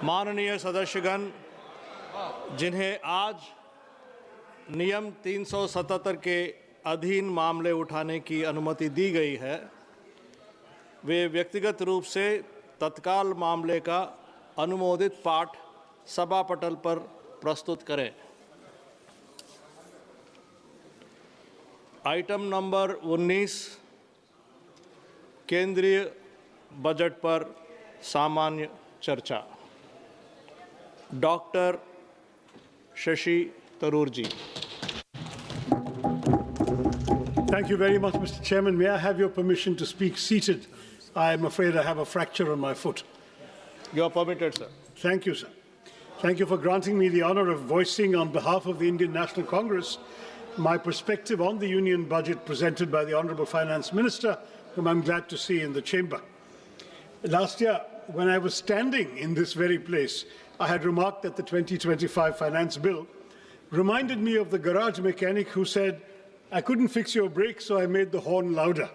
माननीय सदस्यगण, जिन्हें आज नियम 377 के अधीन मामले उठाने की अनुमति दी गई है, वे व्यक्तिगत रूप से तत्काल मामले का अनुमोदित पाठ सभा पटल पर प्रस्तुत करें। आइटम नंबर 19, केंद्रीय बजट पर सामान्य चर्चा। Doctor Shashi Tharoor ji. Thank you very much, Mr. Chairman. May I have your permission to speak seated? I am afraid I have a fracture on my foot. You are permitted, sir. Thank you, sir. Thank you for granting me the honor of voicing on behalf of the Indian National Congress my perspective on the Union budget presented by the Honourable Finance Minister, whom I'm glad to see in the chamber. Last year, when I was standing in this very place, I had remarked that the 2025 Finance Bill reminded me of the garage mechanic who said, "I couldn't fix your brake, so I made the horn louder."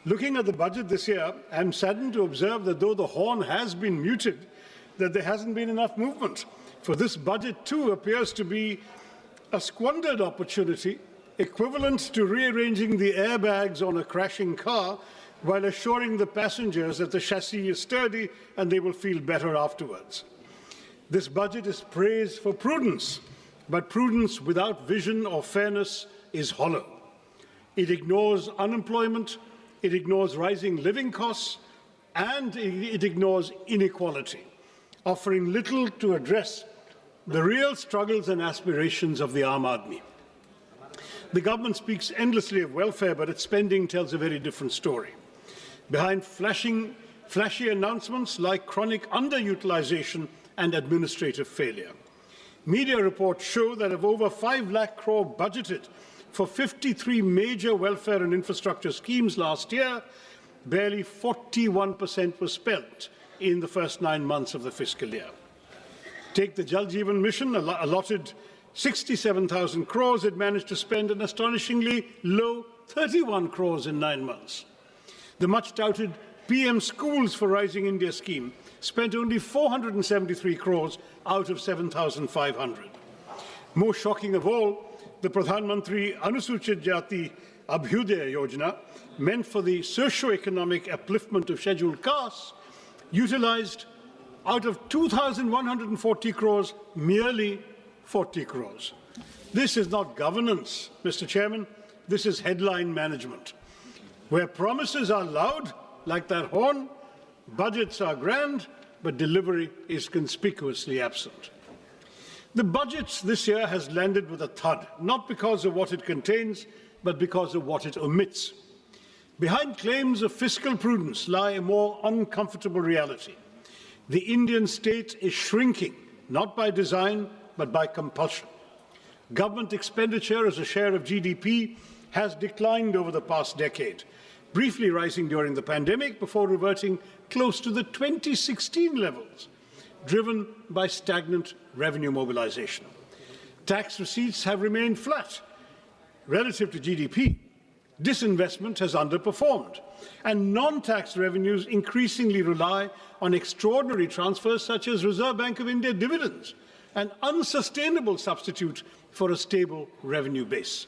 Looking at the budget this year, I'm saddened to observe that though the horn has been muted, that there hasn't been enough movement. For this budget too appears to be a squandered opportunity, equivalent to rearranging the airbags on a crashing car while assuring the passengers that the chassis is sturdy and they will feel better afterwards. This budget is praise for prudence, but prudence without vision or fairness is hollow. It ignores unemployment, it ignores rising living costs, and it ignores inequality, offering little to address the real struggles and aspirations of the Aam Aadmi. The government speaks endlessly of welfare, but its spending tells a very different story. Behind flashy announcements like chronic underutilization and administrative failure. Media reports show that of over 5 lakh crore budgeted for 53 major welfare and infrastructure schemes last year, barely 41% was spent in the first 9 months of the fiscal year. Take the Jal Jeevan Mission, allotted 67,000 crores, it managed to spend an astonishingly low 31 crores in 9 months. The much-touted PM Schools for Rising India scheme spent only 473 crores out of 7,500. More shocking of all, the Pradhan Mantri Anusuchit Jati Abhyudaya Yojana, meant for the socio-economic upliftment of scheduled castes, utilized out of 2,140 crores, merely 40 crores. This is not governance, Mr. Chairman. This is headline management. Where promises are loud, like that horn, budgets are grand, but delivery is conspicuously absent. The budget this year has landed with a thud, not because of what it contains, but because of what it omits. Behind claims of fiscal prudence lie a more uncomfortable reality. The Indian state is shrinking, not by design, but by compulsion. Government expenditure as a share of GDP has declined over the past decade, briefly rising during the pandemic before reverting close to the 2016 levels, driven by stagnant revenue mobilization. Tax receipts have remained flat relative to GDP. Disinvestment has underperformed, and non-tax revenues increasingly rely on extraordinary transfers such as Reserve Bank of India dividends, an unsustainable substitute for a stable revenue base.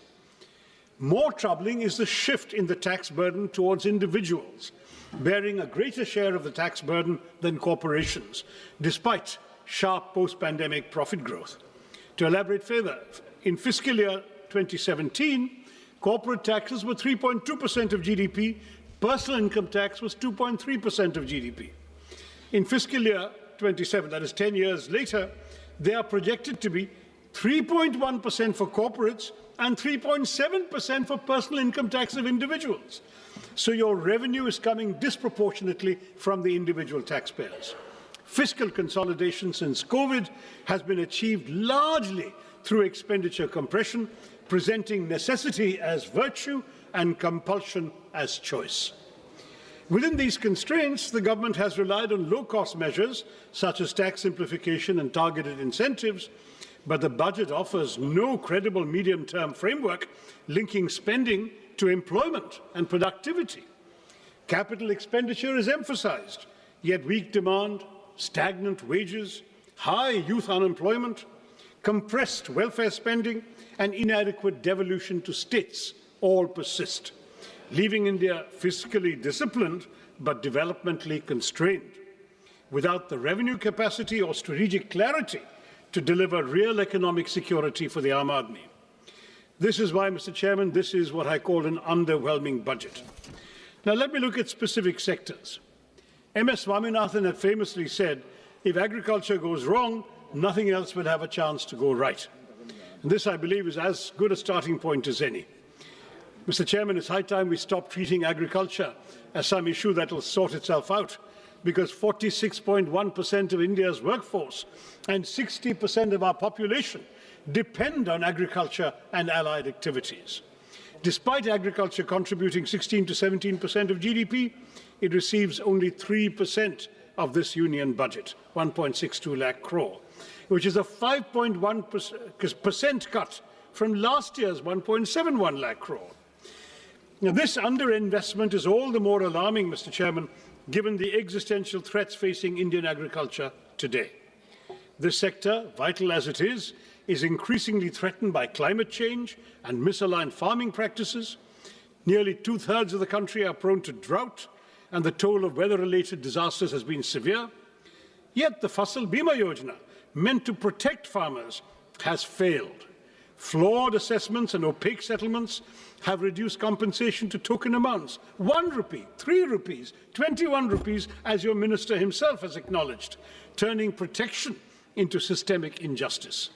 More troubling is the shift in the tax burden towards individuals, bearing a greater share of the tax burden than corporations, despite sharp post-pandemic profit growth. To elaborate further, in fiscal year 2017, corporate taxes were 3.2% of GDP, personal income tax was 2.3% of GDP. In fiscal year 27, that is 10 years later, they are projected to be 3.1% for corporates and 3.7% for personal income tax of individuals. So your revenue is coming disproportionately from the individual taxpayers. Fiscal consolidation since COVID has been achieved largely through expenditure compression, presenting necessity as virtue and compulsion as choice. Within these constraints, the government has relied on low-cost measures such as tax simplification and targeted incentives, but the budget offers no credible medium-term framework linking spending to employment and productivity. Capital expenditure is emphasized, yet weak demand, stagnant wages, high youth unemployment, compressed welfare spending, and inadequate devolution to states all persist, leaving India fiscally disciplined but developmentally constrained, without the revenue capacity or strategic clarity to deliver real economic security for the Aam Aadmi. This is why, Mr. Chairman, this is what I call an underwhelming budget. Now, let me look at specific sectors. M.S. Swaminathan had famously said, if agriculture goes wrong, nothing else will have a chance to go right. And this, I believe, is as good a starting point as any. Mr. Chairman, it's high time we stop treating agriculture as some issue that will sort itself out, because 46.1% of India's workforce and 60% of our population depend on agriculture and allied activities. Despite agriculture contributing 16 to 17% of GDP, it receives only 3% of this union budget, 1.62 lakh crore, which is a 5.1% cut from last year's 1.71 lakh crore. Now, this underinvestment is all the more alarming, Mr. Chairman, given the existential threats facing Indian agriculture today. This sector, vital as it is increasingly threatened by climate change and misaligned farming practices. Nearly two-thirds of the country are prone to drought, and the toll of weather-related disasters has been severe. Yet the Fasal Bima Yojana, meant to protect farmers, has failed. Flawed assessments and opaque settlements have reduced compensation to token amounts, 1 rupee, 3 rupees, 21 rupees, as your minister himself has acknowledged, turning protection into systemic injustice.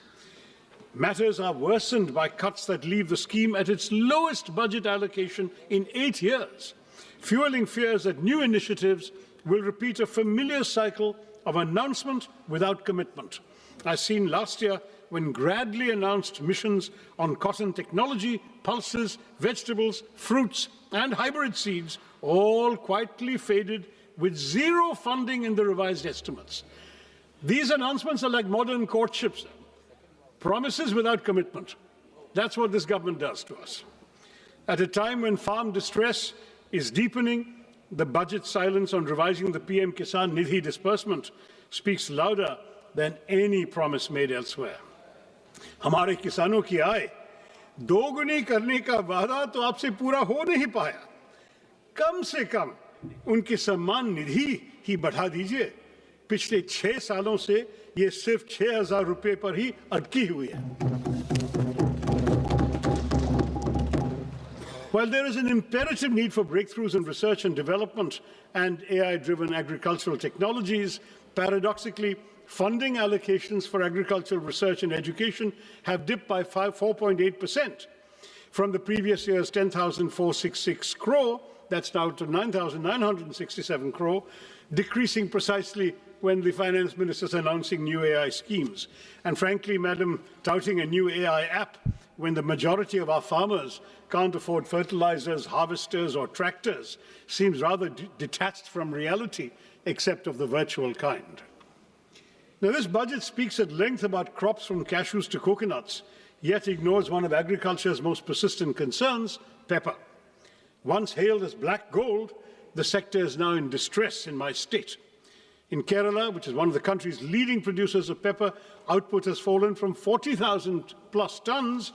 Matters are worsened by cuts that leave the scheme at its lowest budget allocation in 8 years, fueling fears that new initiatives will repeat a familiar cycle of announcement without commitment, as seen last year when Gradley announced missions on cotton technology, pulses, vegetables, fruits, and hybrid seeds, all quietly faded with zero funding in the revised estimates. These announcements are like modern courtships, promises without commitment. That's what this government does to us. At a time when farm distress is deepening, the budget silence on revising the PM Kisan Nidhi disbursement speaks louder than any promise made elsewhere. हमारे किसानों की आय दोगुनी करने का वादा तो आपसे पूरा हो नहीं पाया। कम से कम उनकी सम्मान निधि ही बढ़ा दीजिए। पिछले 6 सालों से ये सिर्फ 6,000 रुपए पर ही अटकी हुई है। While there is an imperative need for breakthroughs in research and development and AI-driven agricultural technologies, paradoxically, funding allocations for agricultural research and education have dipped by 4.8% from the previous year's 10,466 crore, that's now to 9,967 crore, decreasing precisely when the finance minister is announcing new AI schemes. And frankly, Madam, touting a new AI app when the majority of our farmers can't afford fertilizers, harvesters, or tractors seems rather detached from reality, except of the virtual kind. Now, this budget speaks at length about crops from cashews to coconuts, yet ignores one of agriculture's most persistent concerns, pepper. Once hailed as black gold, the sector is now in distress in my state. In Kerala, which is one of the country's leading producers of pepper, output has fallen from 40,000 plus tons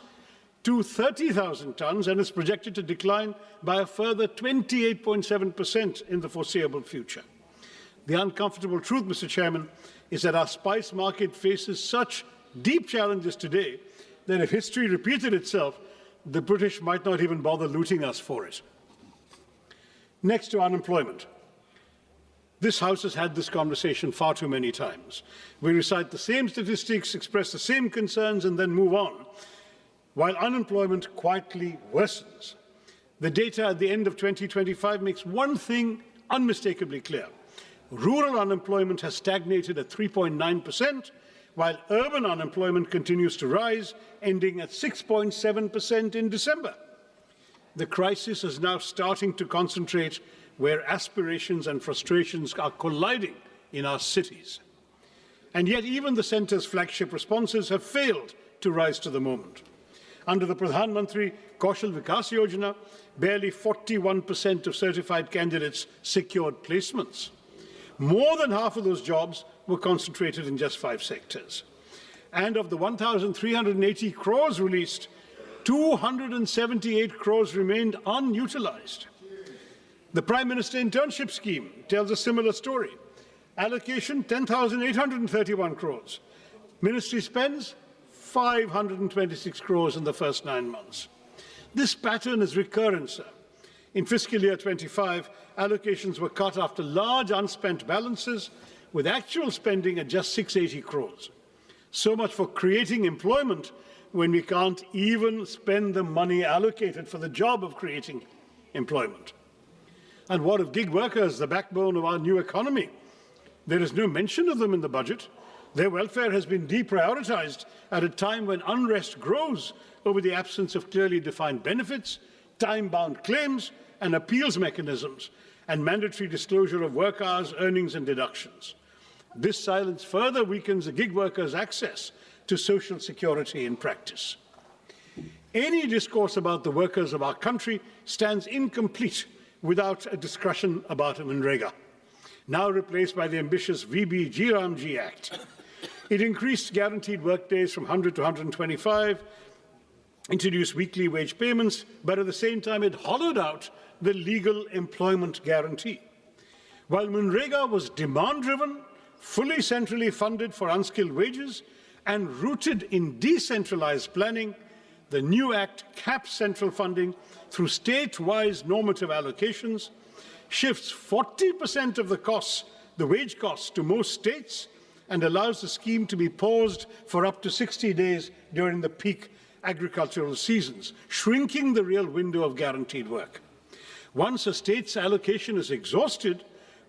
to 30,000 tons and is projected to decline by a further 28.7% in the foreseeable future. The uncomfortable truth, Mr. Chairman, is that our spice market faces such deep challenges today that if history repeated itself, the British might not even bother looting us for it. Next to unemployment. This House has had this conversation far too many times. We recite the same statistics, express the same concerns, and then move on, while unemployment quietly worsens. The data at the end of 2025 makes one thing unmistakably clear. Rural unemployment has stagnated at 3.9%, while urban unemployment continues to rise, ending at 6.7% in December. The crisis is now starting to concentrate where aspirations and frustrations are colliding in our cities. And yet even the centre's flagship responses have failed to rise to the moment. Under the Pradhan Mantri Kaushal Vikas Yojana, barely 41% of certified candidates secured placements. More than half of those jobs were concentrated in just 5 sectors. And of the 1,380 crores released, 278 crores remained unutilized. The Prime Minister Internship Scheme tells a similar story. Allocation 10,831 crores. Ministry spends 526 crores in the first 9 months. This pattern is recurrent, sir. In fiscal year 25, allocations were cut after large unspent balances, with actual spending at just 680 crores. So much for creating employment when we can't even spend the money allocated for the job of creating employment. And what of gig workers, the backbone of our new economy? There is no mention of them in the budget. Their welfare has been deprioritized at a time when unrest grows over the absence of clearly defined benefits, time-bound claims and appeals mechanisms, and mandatory disclosure of work hours, earnings and deductions. This silence further weakens the gig workers' access to social security in practice. Any discourse about the workers of our country stands incomplete without a discussion about Manrega, now replaced by the ambitious VB-G Ramji Act. It increased guaranteed work days from 100 to 125, introduced weekly wage payments, but at the same time it hollowed out the legal employment guarantee. While Manrega was demand-driven, fully centrally funded for unskilled wages, and rooted in decentralized planning, the new Act caps central funding through state-wise normative allocations, shifts 40% of the costs, the wage costs, to most states, and allows the scheme to be paused for up to 60 days during the peak agricultural seasons, shrinking the real window of guaranteed work. Once a state's allocation is exhausted,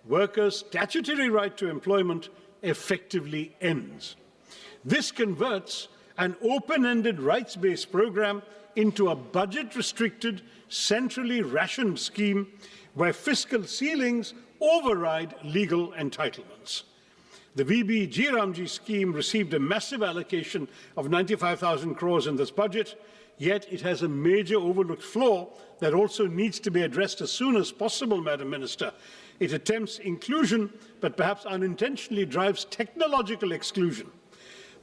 workers' statutory right to employment effectively ends. This converts an open-ended rights-based program into a budget-restricted, centrally rationed scheme where fiscal ceilings override legal entitlements. The VB-G Ramji scheme received a massive allocation of 95,000 crores in this budget, yet it has a major overlooked flaw that also needs to be addressed as soon as possible, Madam Minister. It attempts inclusion, but perhaps unintentionally drives technological exclusion.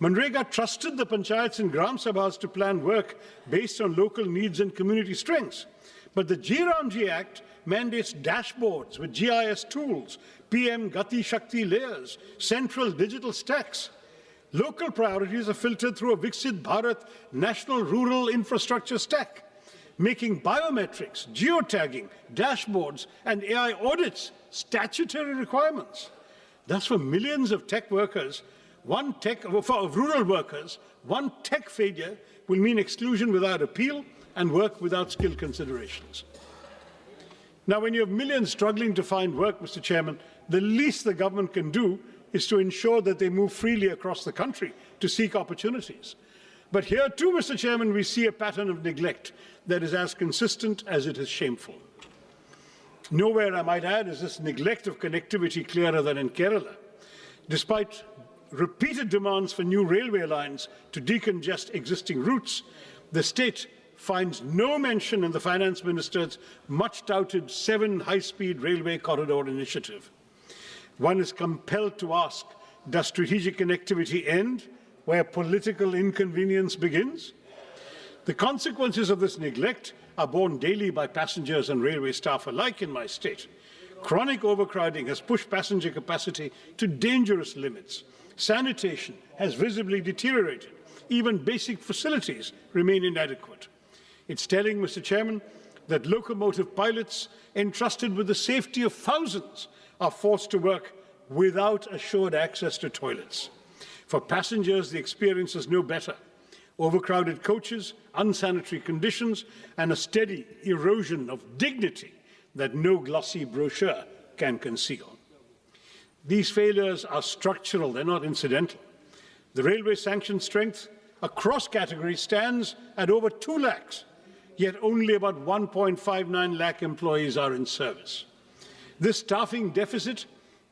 Manrega trusted the panchayats and gram sabhas to plan work based on local needs and community strengths. But the G Ramji Act mandates dashboards with GIS tools, PM Gati Shakti layers, central digital stacks. Local priorities are filtered through a Viksit Bharat National Rural Infrastructure Stack, making biometrics, geotagging, dashboards, and AI audits statutory requirements. Thus, for millions of tech workers, rural workers, one tech failure will mean exclusion without appeal and work without skill considerations. Now, when you have millions struggling to find work, Mr. Chairman, the least the government can do is to ensure that they move freely across the country to seek opportunities. But here too, Mr. Chairman, we see a pattern of neglect that is as consistent as it is shameful. Nowhere, I might add, is this neglect of connectivity clearer than in Kerala. Despite repeated demands for new railway lines to decongest existing routes, the state finds no mention in the Finance Minister's much-touted 7 high-speed railway corridor initiative. One is compelled to ask, does strategic connectivity end where political inconvenience begins? The consequences of this neglect are borne daily by passengers and railway staff alike in my state. Chronic overcrowding has pushed passenger capacity to dangerous limits. Sanitation has visibly deteriorated. Even basic facilities remain inadequate. It's telling, Mr. Chairman, that locomotive pilots entrusted with the safety of thousands are forced to work without assured access to toilets. For passengers, the experience is no better. Overcrowded coaches, unsanitary conditions, and a steady erosion of dignity that no glossy brochure can conceal. These failures are structural, they're not incidental. The railway sanction strength across categories stands at over 2 lakhs, yet only about 1.59 lakh employees are in service. This staffing deficit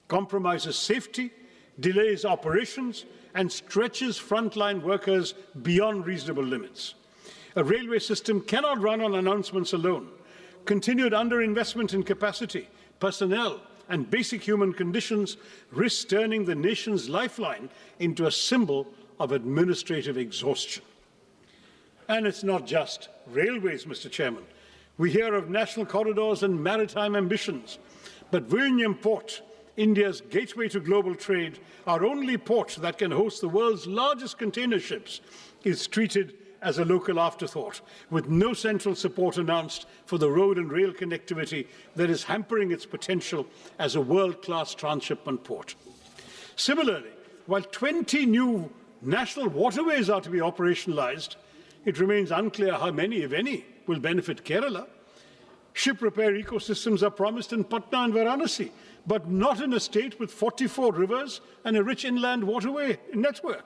compromises safety, delays operations, and stretches frontline workers beyond reasonable limits. A railway system cannot run on announcements alone. Continued underinvestment in capacity, personnel, and basic human conditions risks turning the nation's lifeline into a symbol of administrative exhaustion. And it's not just railways, Mr. Chairman. We hear of national corridors and maritime ambitions, but Vizhinjam Port, India's gateway to global trade, our only port that can host the world's largest container ships, is treated as a local afterthought, with no central support announced for the road and rail connectivity that is hampering its potential as a world-class transshipment port. Similarly, while 20 new national waterways are to be operationalized, it remains unclear how many, if any, will benefit Kerala. Ship repair ecosystems are promised in Patna and Varanasi, but not in a state with 44 rivers and a rich inland waterway network.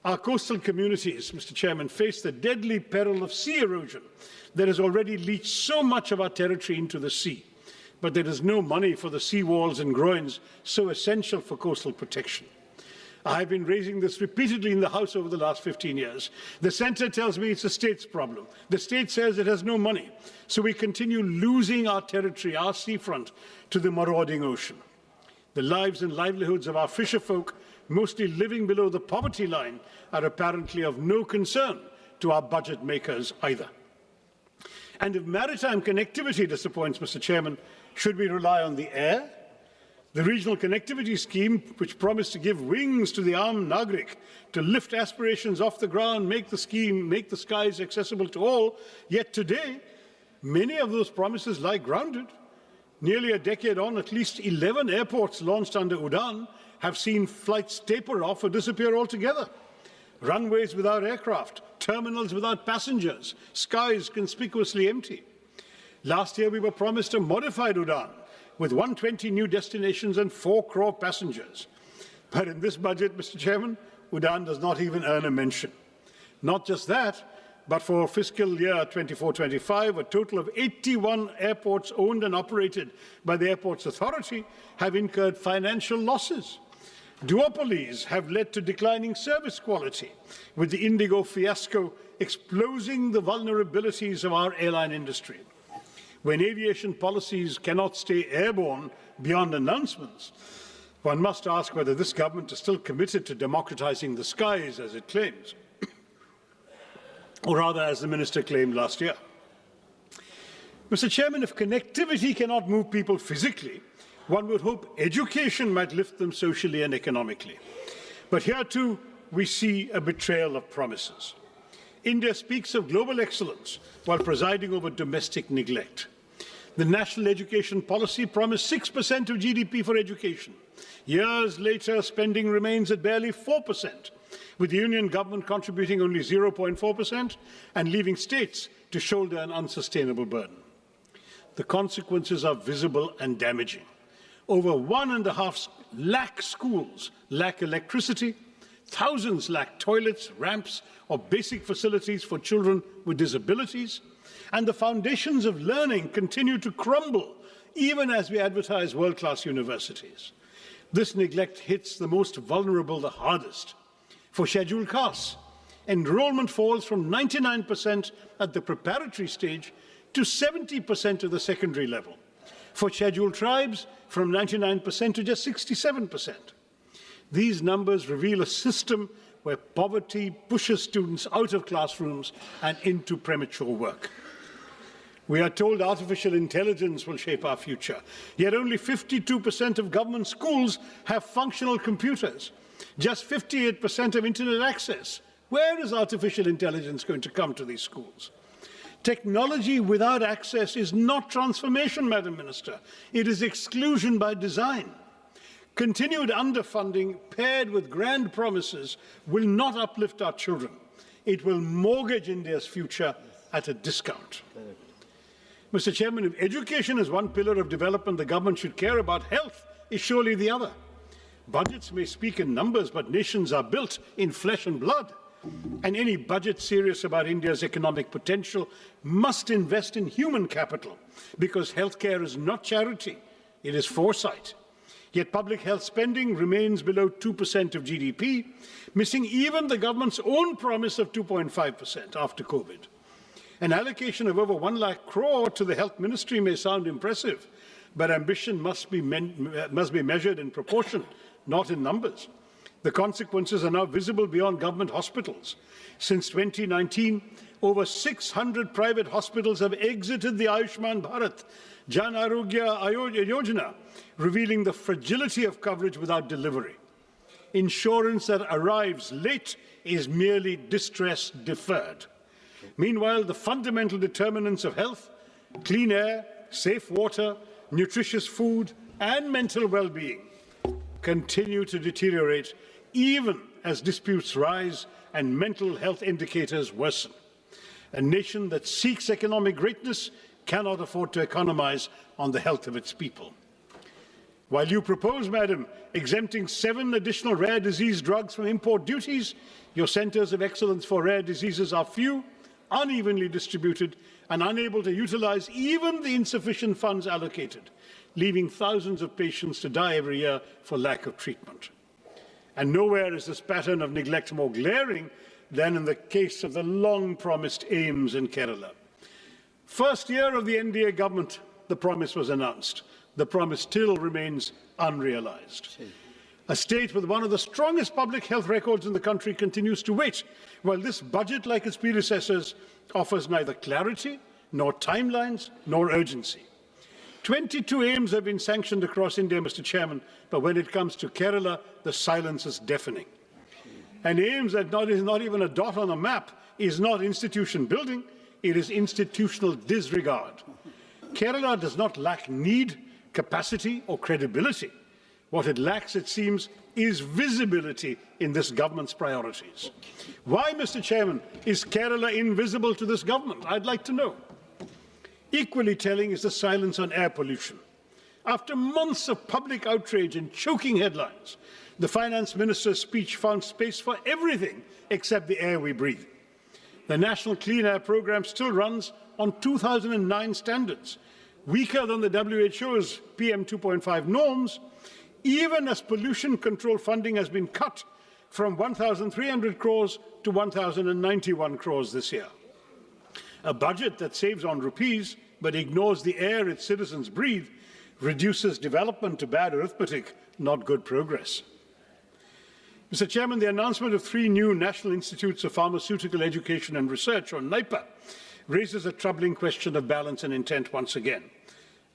Our coastal communities, Mr. Chairman, face the deadly peril of sea erosion that has already leached so much of our territory into the sea. But there is no money for the sea walls and groins so essential for coastal protection. I have been raising this repeatedly in the House over the last 15 years. The centre tells me it's a state's problem. The state says it has no money. So we continue losing our territory, our seafront, to the marauding ocean. The lives and livelihoods of our fisherfolk, mostly living below the poverty line, are apparently of no concern to our budget makers either. And if maritime connectivity disappoints, Mr. Chairman, should we rely on the air? The regional connectivity scheme, which promised to give wings to the armed Nagrik, to lift aspirations off the ground, make the skies accessible to all, yet today, many of those promises lie grounded. Nearly a decade on, at least 11 airports launched under UDAN have seen flights taper off or disappear altogether. Runways without aircraft, terminals without passengers, skies conspicuously empty. Last year, we were promised a modified UDAN with 120 new destinations and 4 crore passengers. But in this budget, Mr. Chairman, UDAN does not even earn a mention. Not just that, but for fiscal year 24-25, a total of 81 airports owned and operated by the Airports Authority have incurred financial losses. Duopolies have led to declining service quality, with the Indigo fiasco exposing the vulnerabilities of our airline industry. When aviation policies cannot stay airborne beyond announcements, one must ask whether this government is still committed to democratizing the skies, as it claims, or rather, as the minister claimed last year. Mr. Chairman, if connectivity cannot move people physically, one would hope education might lift them socially and economically. But here too, we see a betrayal of promises. India speaks of global excellence while presiding over domestic neglect. The national education policy promised 6% of GDP for education. Years later, spending remains at barely 4%, with the union government contributing only 0.4% and leaving states to shoulder an unsustainable burden. The consequences are visible and damaging. Over 1.5 lakh schools lack electricity, thousands lack toilets, ramps, or basic facilities for children with disabilities, and the foundations of learning continue to crumble even as we advertise world-class universities. This neglect hits the most vulnerable the hardest. For scheduled castes, enrollment falls from 99% at the preparatory stage to 70% at the secondary level. For scheduled tribes, from 99% to just 67%. These numbers reveal a system where poverty pushes students out of classrooms and into premature work. We are told artificial intelligence will shape our future, yet only 52% of government schools have functional computers, just 58% have internet access. Where is artificial intelligence going to come to these schools? Technology without access is not transformation, Madam Minister. It is exclusion by design. Continued underfunding paired with grand promises will not uplift our children. It will mortgage India's future at a discount. Mr. Chairman, if education is one pillar of development the government should care about, health is surely the other. Budgets may speak in numbers, but nations are built in flesh and blood. And any budget serious about India's economic potential must invest in human capital, because healthcare is not charity, it is foresight. Yet public health spending remains below 2% of GDP, missing even the government's own promise of 2.5% after COVID. An allocation of over 1 lakh crore to the health ministry may sound impressive, But ambition must be measured in proportion, not in numbers. The consequences are now visible beyond government hospitals. Since 2019, over 600 private hospitals have exited the Ayushman Bharat Jan Arogya Yojana, revealing the fragility of coverage without delivery. Insurance that arrives late is merely distress deferred. Meanwhile, the fundamental determinants of health, clean air, safe water, nutritious food, and mental well-being continue to deteriorate even as disputes rise and mental health indicators worsen. A nation that seeks economic greatness cannot afford to economize on the health of its people. While you propose, Madam, exempting 7 additional rare disease drugs from import duties, your centres of excellence for rare diseases are few, unevenly distributed, and unable to utilize even the insufficient funds allocated, leaving thousands of patients to die every year for lack of treatment. And nowhere is this pattern of neglect more glaring than in the case of the long-promised AIMS in Kerala. First year of the NDA government, the promise was announced. The promise still remains unrealized. A state with one of the strongest public health records in the country continues to wait, while this budget, like its predecessors, offers neither clarity, nor timelines, nor urgency. 22 AIMS have been sanctioned across India, Mr. Chairman, but when it comes to Kerala, the silence is deafening. And AIMS that is not even a dot on a map is not institution building, it is institutional disregard. Kerala does not lack need, capacity, or credibility. What it lacks, it seems, is visibility in this government's priorities. Why, Mr. Chairman, is Kerala invisible to this government? I'd like to know. Equally telling is the silence on air pollution. After months of public outrage and choking headlines, the finance minister's speech found space for everything except the air we breathe. The National Clean Air Programme still runs on 2009 standards, weaker than the WHO's PM 2.5 norms, even as pollution control funding has been cut from 1,300 crores to 1,091 crores this year. A budget that saves on rupees but ignores the air its citizens breathe reduces development to bad arithmetic, not good progress. Mr. Chairman, the announcement of 3 new National Institutes of Pharmaceutical Education and Research, or NIPA, raises a troubling question of balance and intent once again.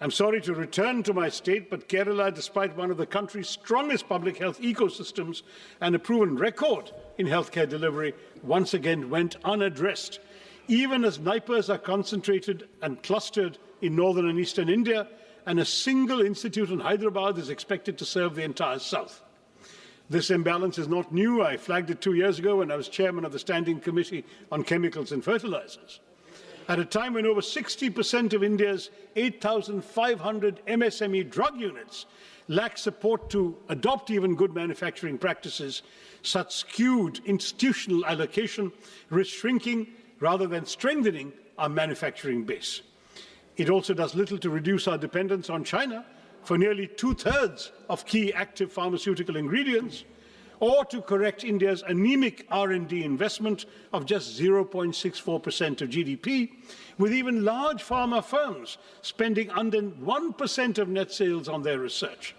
I'm sorry to return to my state, but Kerala, despite one of the country's strongest public health ecosystems and a proven record in healthcare delivery, once again went unaddressed, even as NIPAs are concentrated and clustered in northern and eastern India, and a single institute in Hyderabad is expected to serve the entire south. This imbalance is not new. I flagged it 2 years ago when I was chairman of the Standing Committee on Chemicals and Fertilizers. At a time when over 60% of India's 8,500 MSME drug units lack support to adopt even good manufacturing practices, such skewed institutional allocation risks shrinking rather than strengthening our manufacturing base. It also does little to reduce our dependence on China for nearly 2/3 of key active pharmaceutical ingredients, or to correct India's anemic R&D investment of just 0.64% of GDP, with even large pharma firms spending under 1% of net sales on their research.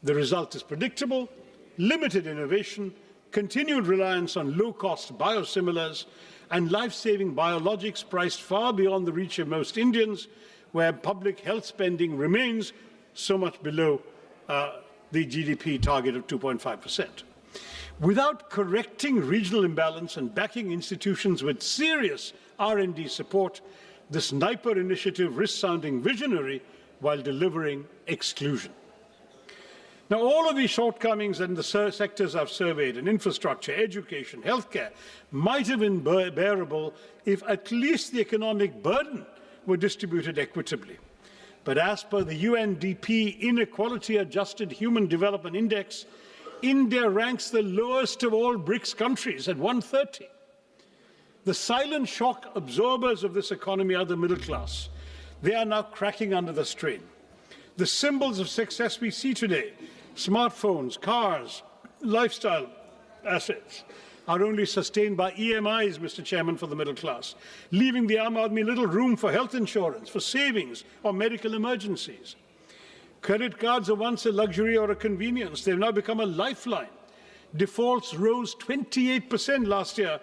The result is predictable: limited innovation, continued reliance on low-cost biosimilars, and life-saving biologics priced far beyond the reach of most Indians, where public health spending remains so much below the GDP target of 2.5%. Without correcting regional imbalance and backing institutions with serious R&D support, this NIPER initiative risks sounding visionary while delivering exclusion. Now, all of these shortcomings in the sectors I've surveyed, in infrastructure, education, healthcare, might have been bearable if at least the economic burden were distributed equitably. But as per the UNDP Inequality-Adjusted Human Development Index, India ranks the lowest of all BRICS countries at 130. The silent shock absorbers of this economy are the middle class. They are now cracking under the strain. The symbols of success we see today, smartphones, cars, lifestyle assets, are only sustained by EMIs, Mr. Chairman, for the middle class, leaving the Aam Aadmi little room for health insurance, for savings or medical emergencies. Credit cards are once a luxury or a convenience. They've now become a lifeline. Defaults rose 28% last year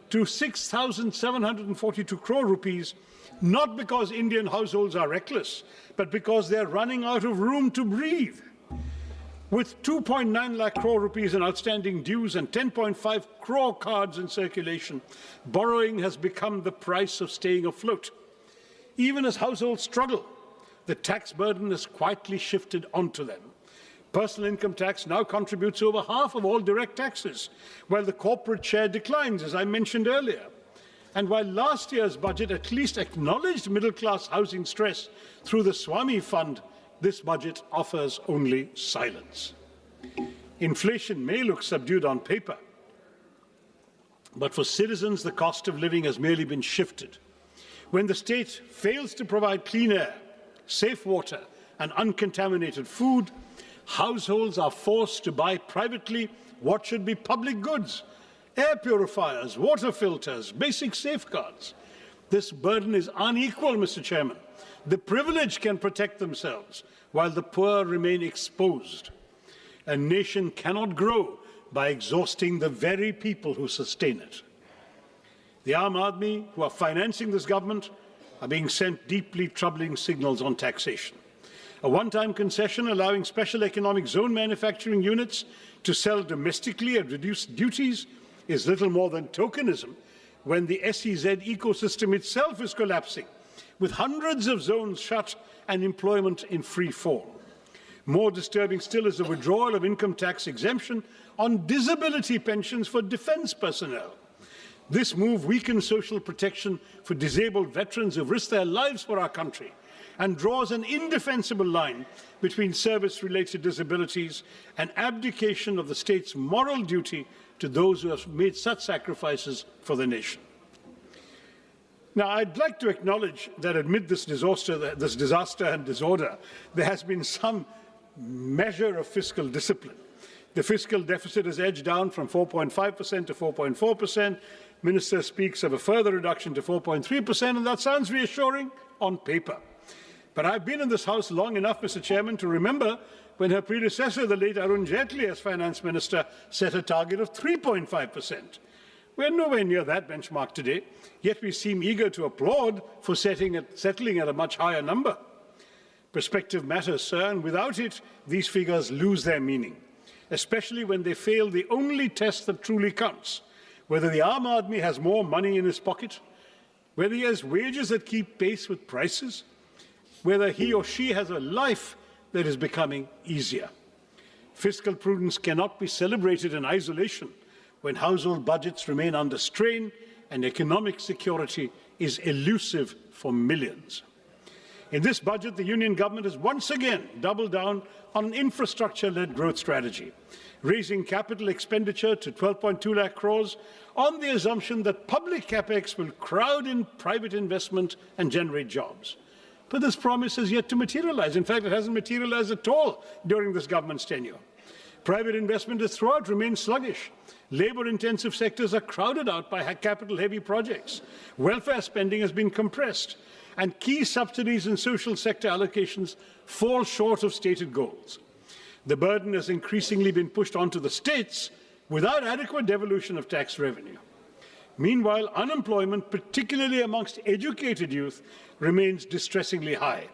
to 6,742 crore rupees, not because Indian households are reckless, but because they're running out of room to breathe. With 2.9 lakh crore rupees in outstanding dues and 10.5 crore cards in circulation, borrowing has become the price of staying afloat. Even as households struggle, the tax burden has quietly shifted onto them. Personal income tax now contributes over half of all direct taxes, while the corporate share declines, as I mentioned earlier. And while last year's budget at least acknowledged middle-class housing stress through the Swami Fund, this budget offers only silence. Inflation may look subdued on paper, but for citizens, the cost of living has merely been shifted. When the state fails to provide clean air, safe water, and uncontaminated food, households are forced to buy privately what should be public goods: air purifiers, water filters, basic safeguards. This burden is unequal, Mr. Chairman. The privileged can protect themselves, while the poor remain exposed. A nation cannot grow by exhausting the very people who sustain it. The Aam Aadmi, who are financing this government, are being sent deeply troubling signals on taxation. A one-time concession allowing special economic zone manufacturing units to sell domestically at reduced duties is little more than tokenism when the SEZ ecosystem itself is collapsing, with hundreds of zones shut and employment in free fall. More disturbing still is the withdrawal of income tax exemption on disability pensions for defence personnel. This move weakens social protection for disabled veterans who have risked their lives for our country and draws an indefensible line between service-related disabilities and abdication of the state's moral duty to those who have made such sacrifices for the nation. Now, I'd like to acknowledge that amid this disaster and disorder, there has been some measure of fiscal discipline. The fiscal deficit has edged down from 4.5% to 4.4%. Minister speaks of a further reduction to 4.3%, and that sounds reassuring on paper. But I've been in this House long enough, Mr. Chairman, to remember when her predecessor, the late Arun Jaitley, as Finance Minister, set a target of 3.5%. We're nowhere near that benchmark today, yet we seem eager to applaud for settling at a much higher number. Perspective matters, sir, and without it, these figures lose their meaning, especially when they fail the only test that truly counts: whether the Aam Aadmi has more money in his pocket, whether he has wages that keep pace with prices, whether he or she has a life that is becoming easier. Fiscal prudence cannot be celebrated in isolation when household budgets remain under strain and economic security is elusive for millions. In this budget, the Union government has once again doubled down on an infrastructure-led growth strategy, raising capital expenditure to 12.2 lakh crores on the assumption that public capex will crowd in private investment and generate jobs. But this promise has yet to materialize. In fact, it hasn't materialized at all during this government's tenure. Private investment has throughout remained sluggish. Labour-intensive sectors are crowded out by capital-heavy projects. Welfare spending has been compressed, and key subsidies and social sector allocations fall short of stated goals. The burden has increasingly been pushed onto the states without adequate devolution of tax revenue. Meanwhile, unemployment, particularly amongst educated youth, remains distressingly high,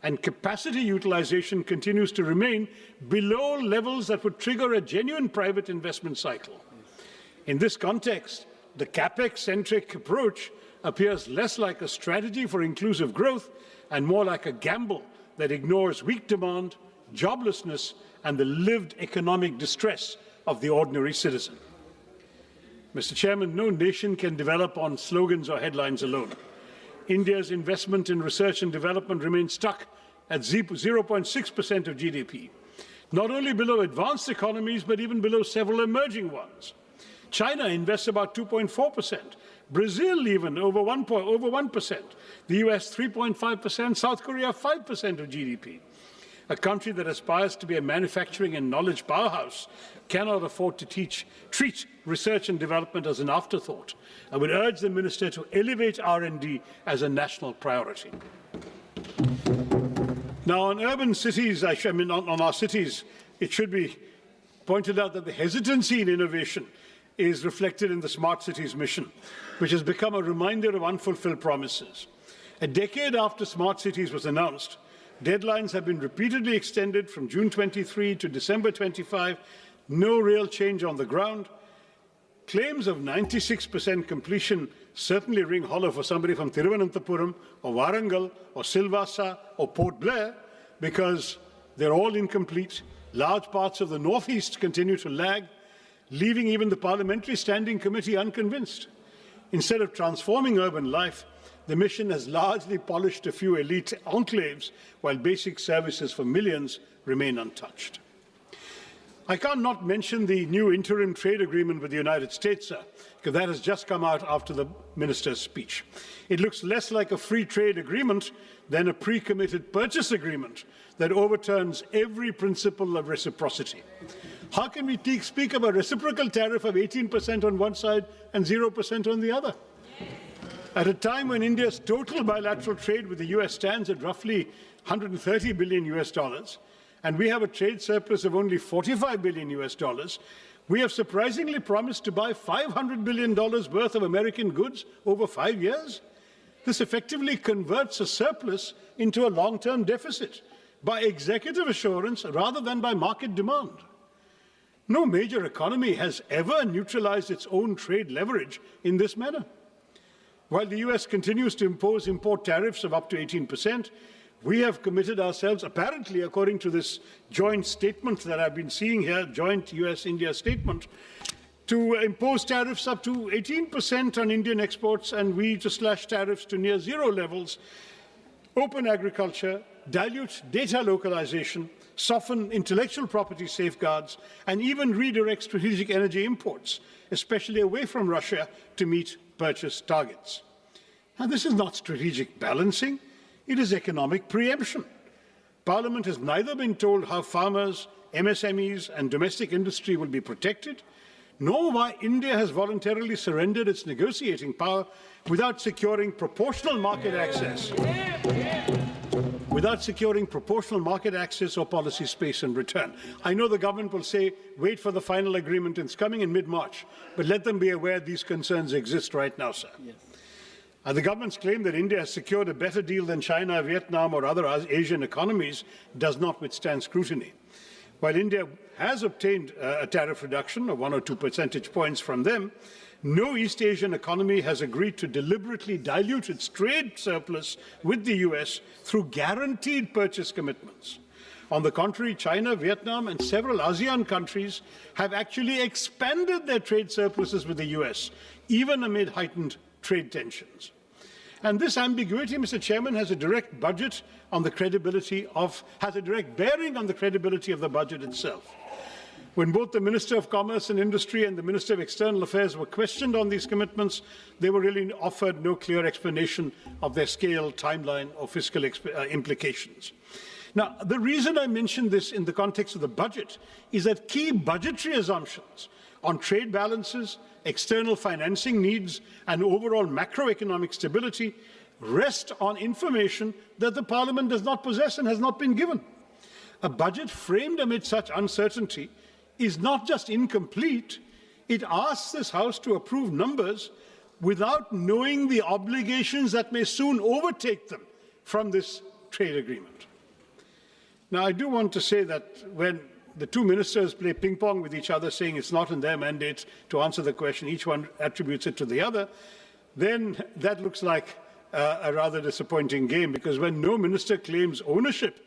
and capacity utilization continues to remain below levels that would trigger a genuine private investment cycle. In this context, the capex-centric approach appears less like a strategy for inclusive growth and more like a gamble that ignores weak demand, joblessness, and the lived economic distress of the ordinary citizen. Mr. Chairman, no nation can develop on slogans or headlines alone. India's investment in research and development remains stuck at 0.6% of GDP, not only below advanced economies, but even below several emerging ones. China invests about 2.4%, Brazil even over 1%, the US 3.5%, South Korea 5% of GDP. A country that aspires to be a manufacturing and knowledge powerhouse cannot afford to treat research and development as an afterthought. I would urge the Minister to elevate R&D as a national priority. Now, on urban cities, on our cities, it should be pointed out that the hesitancy in innovation is reflected in the Smart Cities mission, which has become a reminder of unfulfilled promises. A decade after Smart Cities was announced, deadlines have been repeatedly extended from June 23 to December 25, no real change on the ground. Claims of 96% completion certainly ring hollow for somebody from Thiruvananthapuram or Warangal or Silvassa or Port Blair, because they're all incomplete. Large parts of the northeast continue to lag, leaving even the Parliamentary Standing Committee unconvinced. Instead of transforming urban life, the mission has largely polished a few elite enclaves, while basic services for millions remain untouched. I can't not mention the new interim trade agreement with the United States, sir, because that has just come out after the minister's speech. It looks less like a free trade agreement than a pre-committed purchase agreement that overturns every principle of reciprocity. How can we speak of a reciprocal tariff of 18% on one side and 0% on the other? At a time when India's total bilateral trade with the US stands at roughly 130 billion US dollars, and we have a trade surplus of only 45 billion US dollars, we have surprisingly promised to buy $500 billion worth of American goods over 5 years. This effectively converts a surplus into a long-term deficit by executive assurance rather than by market demand. No major economy has ever neutralized its own trade leverage in this manner. While the US continues to impose import tariffs of up to 18%, we have committed ourselves, apparently, according to this joint statement that I've been seeing here, joint US-India statement, to impose tariffs up to 18% on Indian exports, and we to slash tariffs to near zero levels, open agriculture, dilute data localization, soften intellectual property safeguards, and even redirect strategic energy imports, especially away from Russia, to meet purchase targets. Now, this is not strategic balancing. It is economic preemption. Parliament has neither been told how farmers, MSMEs, and domestic industry will be protected, nor why India has voluntarily surrendered its negotiating power without securing proportional market access. Without securing proportional market access or policy space in return. I know the government will say, wait for the final agreement, it's coming in mid-March, but let them be aware these concerns exist right now, sir. Yes. The government's claim that India has secured a better deal than China, Vietnam, or other Asian economies does not withstand scrutiny. While India has obtained a tariff reduction of 1 or 2 percentage points from them, no East Asian economy has agreed to deliberately dilute its trade surplus with the US through guaranteed purchase commitments. On the contrary, China, Vietnam, and several ASEAN countries have actually expanded their trade surpluses with the US, even amid heightened trade tensions. And this ambiguity, Mr. Chairman, has a direct bearing on the credibility of the budget itself. When both the Minister of Commerce and Industry and the Minister of External Affairs were questioned on these commitments, they were really offered no clear explanation of their scale, timeline, or fiscal implications. Now, the reason I mention this in the context of the budget is that key budgetary assumptions on trade balances, external financing needs, and overall macroeconomic stability rest on information that the Parliament does not possess and has not been given. A budget framed amid such uncertainty is not just incomplete, it asks this House to approve numbers without knowing the obligations that may soon overtake them from this trade agreement. Now, I do want to say that when the two ministers play ping-pong with each other, saying it's not in their mandate to answer the question, each one attributes it to the other, then that looks like a rather disappointing game, because when no minister claims ownership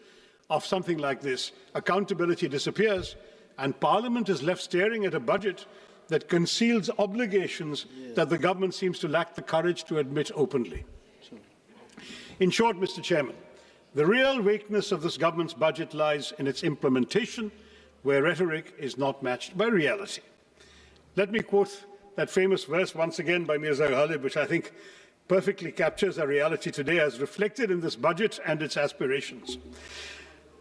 of something like this, accountability disappears, and Parliament is left staring at a budget that conceals obligations that the government seems to lack the courage to admit openly. In short, Mr. Chairman, the real weakness of this government's budget lies in its implementation, where rhetoric is not matched by reality. Let me quote that famous verse once again by Mirza Ghalib, which I think perfectly captures our reality today as reflected in this budget and its aspirations.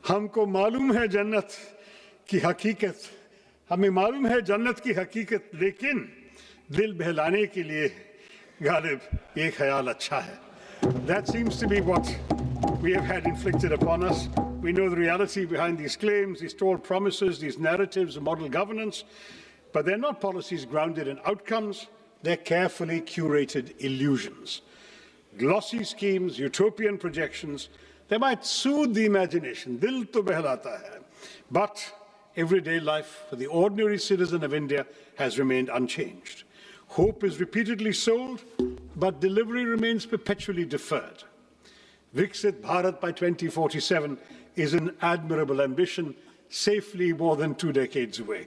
हमको मालूम है जन्नत की हकीकत, हमें मालूम है जन्नत की हकीकत, लेकिन दिल बहलाने के लिए गालिब ये ख्याल अच्छा है. That seems to be what we have had inflicted upon us. We know the reality behind these claims, these tall promises, these narratives of model governance, but they're not policies grounded in outcomes. They're carefully curated illusions. Glossy schemes, utopian projections, they might soothe the imagination, dil to behlata hai, but everyday life for the ordinary citizen of India has remained unchanged. Hope is repeatedly sold, but delivery remains perpetually deferred. Viksit Bharat by 2047 is an admirable ambition, safely more than 2 decades away.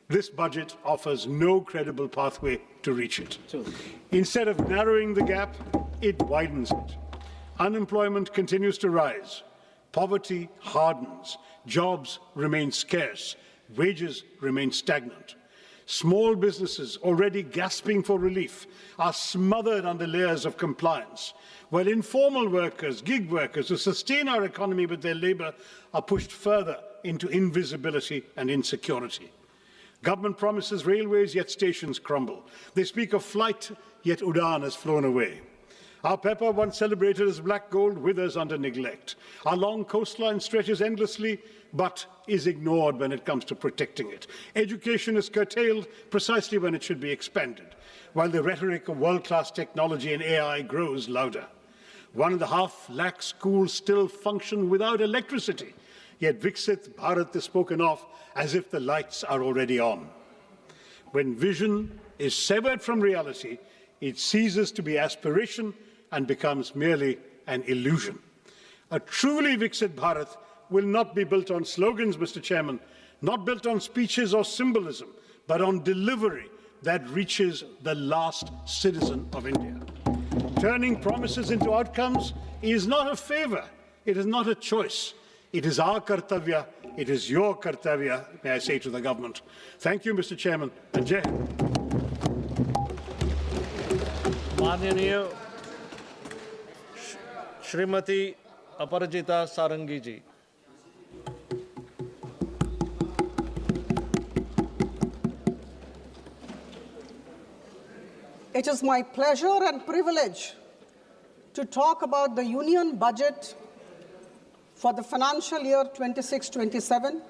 This budget offers no credible pathway to reach it. Instead of narrowing the gap, it widens it. Unemployment continues to rise. Poverty hardens. Jobs remain scarce. Wages remain stagnant. Small businesses, already gasping for relief, are smothered under layers of compliance, while informal workers, gig workers who sustain our economy with their labour are pushed further into invisibility and insecurity. Government promises railways, yet stations crumble. They speak of flight, yet Udan has flown away. Our pepper, once celebrated as black gold, withers under neglect. Our long coastline stretches endlessly, but is ignored when it comes to protecting it. Education is curtailed precisely when it should be expanded, while the rhetoric of world-class technology and AI grows louder. 1.5 lakh schools still function without electricity, yet Viksit Bharat is spoken of as if the lights are already on. When vision is severed from reality, it ceases to be aspiration and becomes merely an illusion. A truly Viksit Bharat will not be built on slogans, Mr. Chairman, not built on speeches or symbolism, but on delivery that reaches the last citizen of India. Turning promises into outcomes is not a favor. It is not a choice. It is our kartavya. It is your kartavya, may I say to the government. Thank you, Mr. Chairman, and Jai Hind. माननीय श्रीमती अपराजिता सारंगी जी। It is my pleasure and privilege to talk about the Union Budget for the financial year 26-27.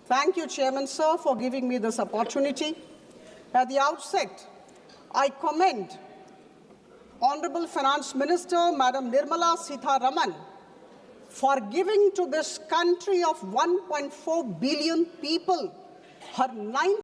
Thank you, Chairman, sir, for giving me this opportunity. At the outset, I commend Honorable Finance Minister, Madam Nirmala Sitharaman, for giving to this country of 1.4 billion people her 9th